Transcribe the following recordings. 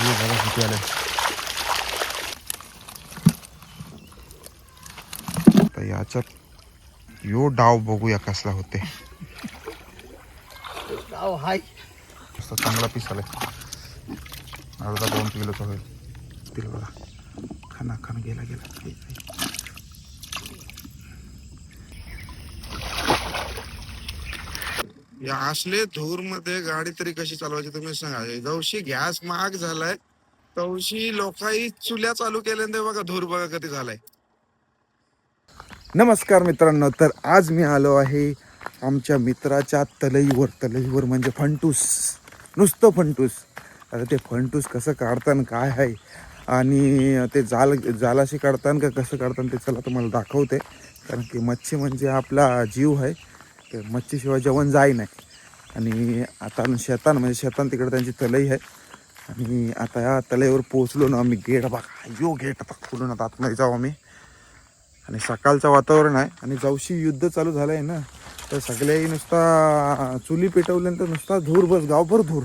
किती आले. तर याच्यात यो डाव बघूया कसला होते. डाव हाय चांगला पीस आलाय. अर्धा 2 किलोचा होईल. तिला बघा खाना खाना गेला. या असले धूर मध्ये गाडी तरी कशी चालवायची तुम्ही सांगा. जवशी गॅस महाग झालाय तवशी लोकांनी चुल्या चालू केल्यानंतर बघा धूर बघा कधी झालाय. नमस्कार मित्रांनो, तर आज मी आलो आहे आमच्या मित्राच्या तलईवर म्हणजे फंटूस, नुसतं फंटूस. आता ते फंटूस कसं काढताना काय आहे आणि ते जालाशी काढताना का कसं काढताना ते चला तुम्हाला दाखवते. कारण की मच्छी म्हणजे आपला जीव आहे, ते मच्छीशिवाय जेवण जाई नाही. आणि आता शेतान तिकडे त्यांची तलई आहे. आणि आता या तलईवर पोचलो ना आम्ही. गेट बघा, यो गेट आता खोलून आता आतमध्ये जाऊ आम्ही. आणि सकाळचं वातावरण आहे आणि जवशी युद्ध चालू झालं आहे ना, तर सगळ्याही नुसता चुली पेटवल्यानंतर नुसता धूर, बस गावभर धूर.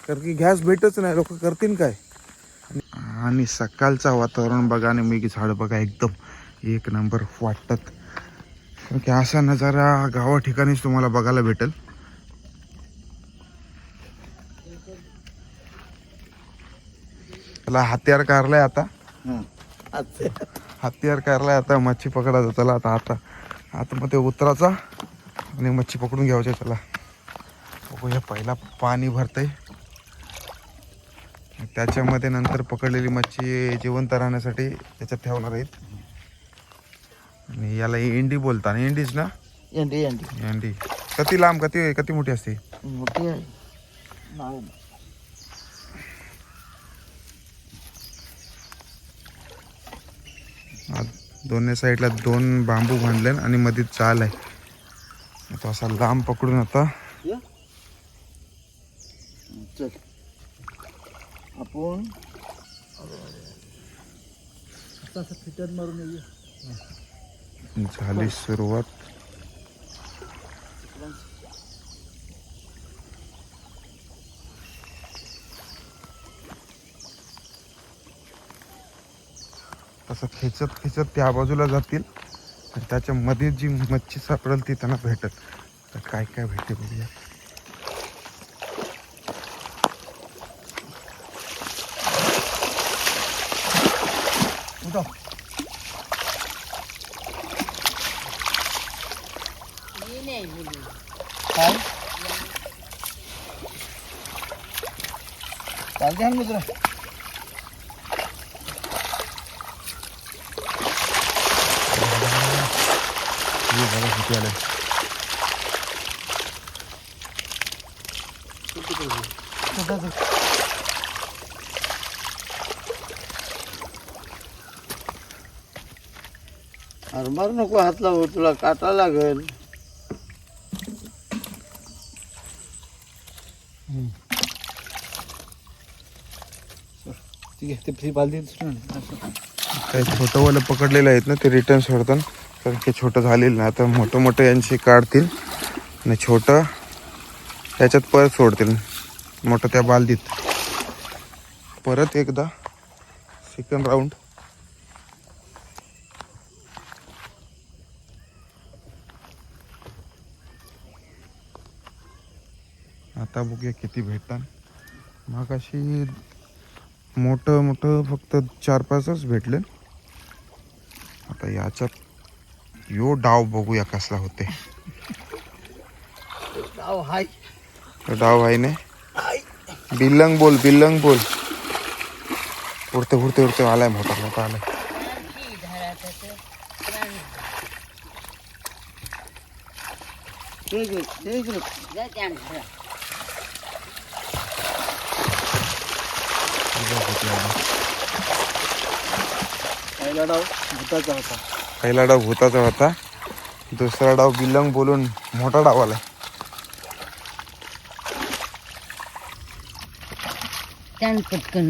कारण की गॅस भेटच नाही, लोक करतील काय. आणि सकाळचं वातावरण बघा आणि मी झाड बघा एकदम एक नंबर वाटतात. की असा नजारा गावा ठिकाणीच तुम्हाला बघायला भेटेल. त्याला हत्यार कारलाय आता, हत्यार कारलाय आता मच्छी पकडायचा. चला आता आतमध्ये उतरायचा आणि मच्छी पकडून घ्यायची. चला बघूया. पहिला पाणी भरतंय, त्याच्यामध्ये नंतर पकडलेली मच्छी जिवंत राहण्यासाठी त्याच्यात ठेवणार आहेत. आणि याला इंडी बोलतात. इंडीच ना, इंडी. किती लांब किती मोठी असते? मोठी आहे. दोन्ही साईडला 2 बांबू बांधले आणि मध्ये चाल आहे. आता असा लांब पकडून आता चल आपण फिटर मारून येऊया. झाली सुरुवात. तसं खेचत त्या बाजूला जातील आणि त्याच्या मध्ये जी मच्छी सापडेल ती त्यांना भेटत. तर काय काय भेटते बघूया. काय चालते आहे मित्र. किती आले. अरे मारू नको, हात लावू, तुला काटा लागेल. काही छोटंवालं पकडलेलं आहेत ना, ते रिटर्न सोडतात. कारण की छोटं झालेलं ना, आता मोठं यांची काढतील आणि छोटं त्याच्यात परत सोडतील. मोठं त्या बालदीत परत एकदा सेकंड राऊंड. आता बघूया किती भेटतात. मग अशी मोठं फक्त 4-5च भेटले. आता याच्यात यो डाव बघूया कसला होते. डाव हाय. डाव आहे ने. बिल्लंग बोल. उडते आलाय, मोठा आलाय. पहिला डाव भूताचा होता. दुसरा डाव बिल्लंग बोलून मोठा डाव आलाय. पटकन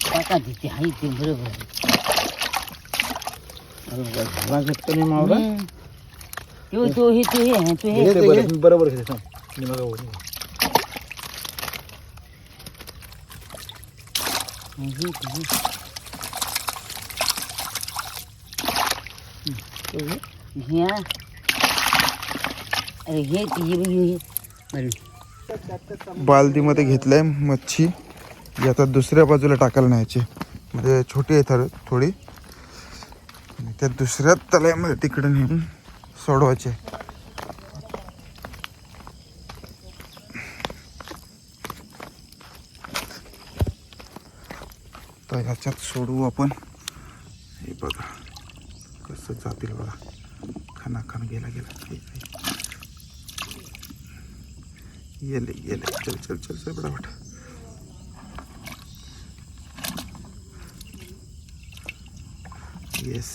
टाका तिथे आहे ते बरोबर. बरोबर. ह्या अरे हे बरं बालदीमध्ये घेतलंय मच्छी. ही आता दुसऱ्या बाजूला टाकायला न्यायची. म्हणजे छोटी आहे थोडी. आणि त्या दुसऱ्या तळ्यामध्ये तिकडे नेऊन सोडवायचे. तर ह्याच्यात सोडवू आपण. हे बघा कसं जातील बघा. खाना गेला येले चल बडाबट. येस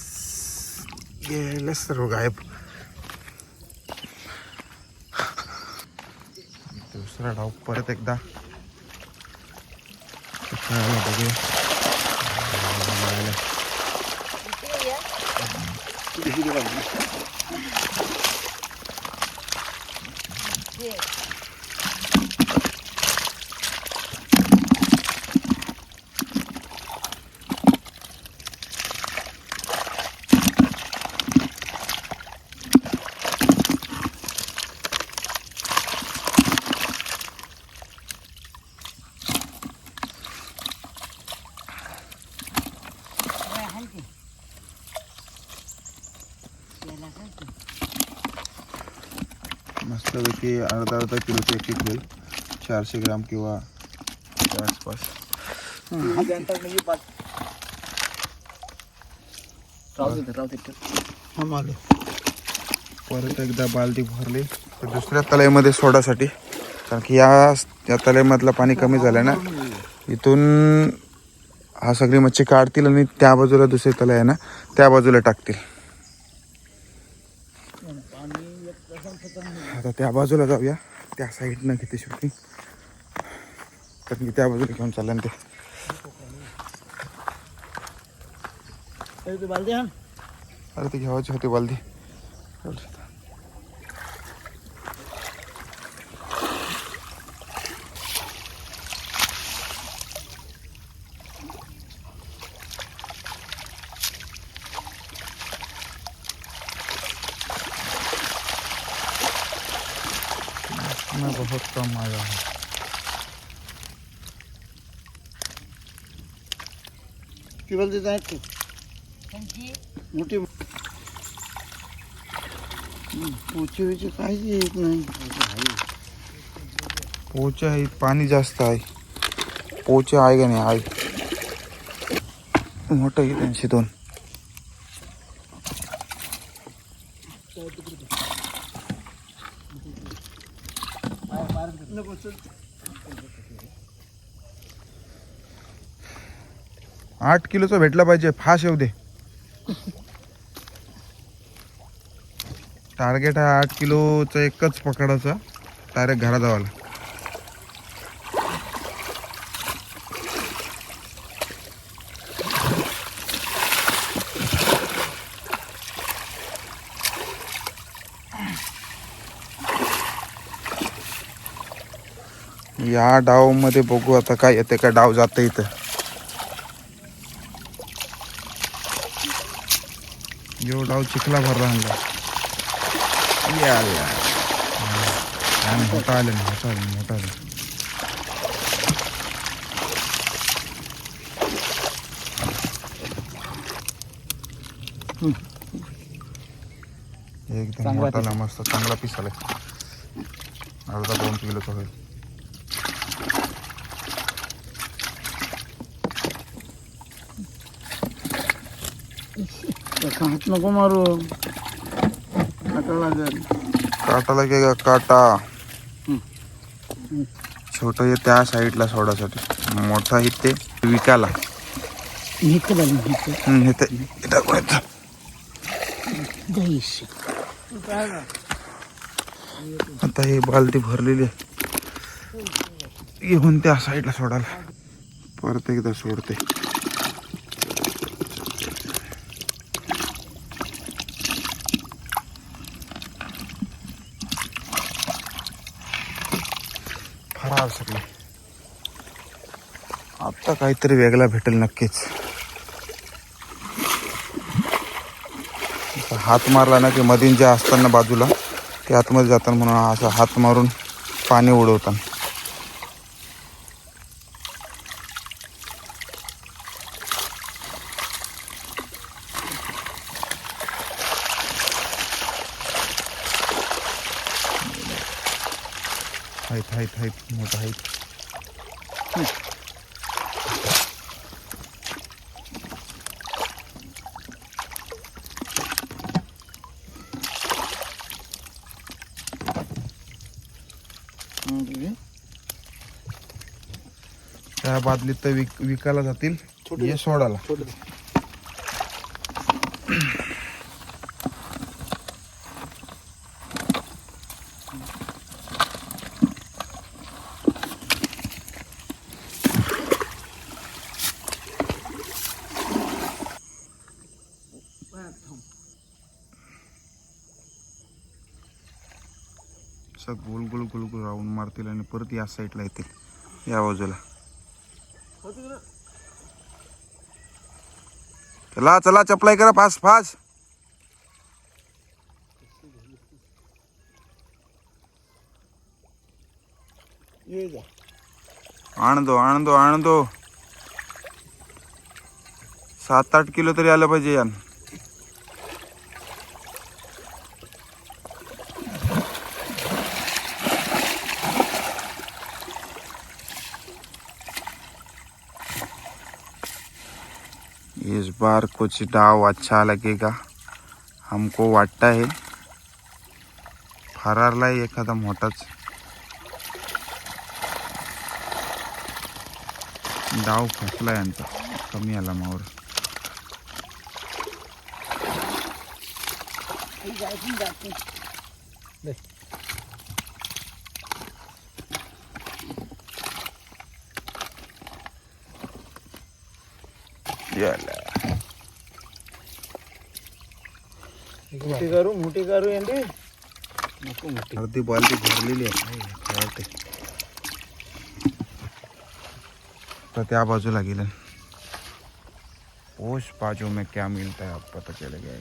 गेलं सर्व गायब. दुसरा डाव परत एकदा बघूया. मस्तपैकी अर्धा किलोचे एक होईल. 400 ग्राम किंवा त्या आसपास. परत एकदा बालदी भरली तर दुसऱ्या तळ्यामध्ये सोडासाठी. कारण की या तळ्यामधलं पाणी कमी झालं ना. इथून हा सगळी मच्छी काढतील आणि त्या बाजूला दुसरे तळे आहे ना त्या बाजूला टाकतील. आता त्या बाजूला जाऊया. त्या साईडनं घेते शूटिंग. कारण की त्या बाजूला घेऊन चाललं ते. अरे ते घ्यावायची होती बालदी. बहुत कम आया है. टिबल देत आहेत ते मोठी पोचे काहीच येत नाही. पोचे आहे. पाणी जास्त आहे. पोचे आहे का नाही आहे. मोठं आहे 302. आठ किलोचा भेटला पाहिजे. फास येऊ दे. टार्गेट आहे 8 किलोचा एकच पकडायचा. डायरेक्ट घरात जावाला. या डाव मध्ये बघू आता काय येते का. डाव जात इथं. यो डाव चिखला भरला आणला. मोठा आले मोठा आले. एकदम मोठा आला. मस्त चांगला पीस आलाय. अर्धा 2 किलोचा होईल. हात नको मारू. काटा लागेल. काटा लागेल काटा. छोट हे त्या साईडला सोडासाठी. मोठा इथे विकायला. आता ही बालदी भरलेली आहे. घेऊन त्या साईडला सोडायला. परत एकदा सोडते. फरार सगळे. आता काहीतरी वेगळा भेटेल नक्कीच. असा हात मारला ना की मधीन जे असताना बाजूला ते आतमध्ये जाताना म्हणून असा हात मारून पाणी उडवतात. आहेत मोठा आहेत. त्या बादलीत तर विकायला जातील. हे सोडाला गोल गोल गोल गोल राऊंड मारतील आणि परत या साईडला येतील या बाजूला. चला चला चपलाई करा फास्ट फास्ट. आण दो 7-8 किलो तरी आलं पाहिजे यान. इस बार कुछ डाव अच्छा लगेगा हमको वाटता है. फरारला एखादा मोठाच डाव फसला यांचा. कमी आला मावर. मोठी करू यांनी नको. मोठी अर्धी बालदी भरलेली आहे. तर त्या बाजूला गेलं. उस बाजू में क्या मिलता है अब पता चलेगा.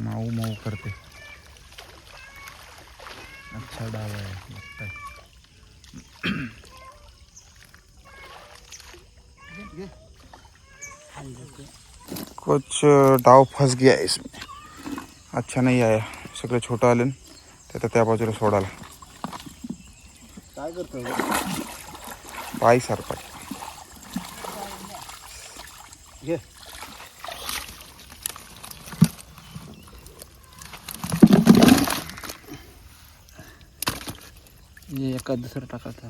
माऊ माऊ करते. अच्छा डाव है लगता है. कुछ डाव फंस गया इसमें. अच्छा नहीं आया. सगळं छोटं आलं तर त्या बाजूला सोडाला. काय करतो पाय सारखा. घे. एका दुसरा टाकायचा.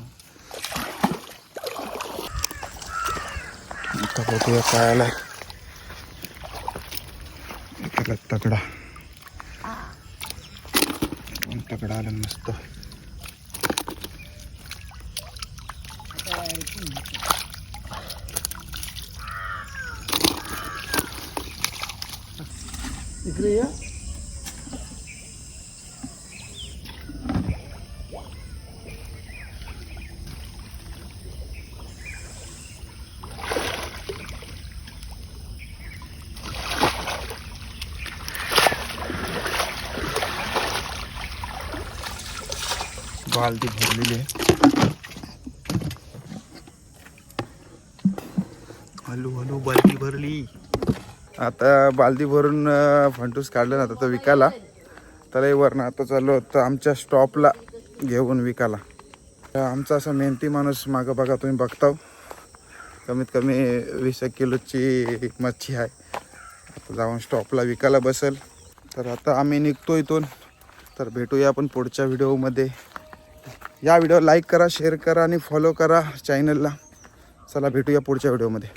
बघूया काय आलाय. त्याला तगडा आला मस्त. इकडे या. बालदी भरलेली आहे. हलू बालदी भरली. आता बालदी भरून फंटूस काढलं ना. आता विकायला तलाईवरनं आता चाललो होतं आमच्या स्टॉपला घेऊन विकायला. आमचा असा मेहनती माणूस मागं बघा तुम्ही बघताव. कमीत कमी 20 किलोची मच्छी आहे. आता जाऊन स्टॉपला विकायला बसेल. तर आता आम्ही निघतो इथून. तर भेटूया आपण पुढच्या व्हिडिओमध्ये. या व्हिडिओ लाईक करा, शेअर करा आणि फॉलो करा चॅनलला. चला भेटूया पुढच्या व्हिडिओमध्ये.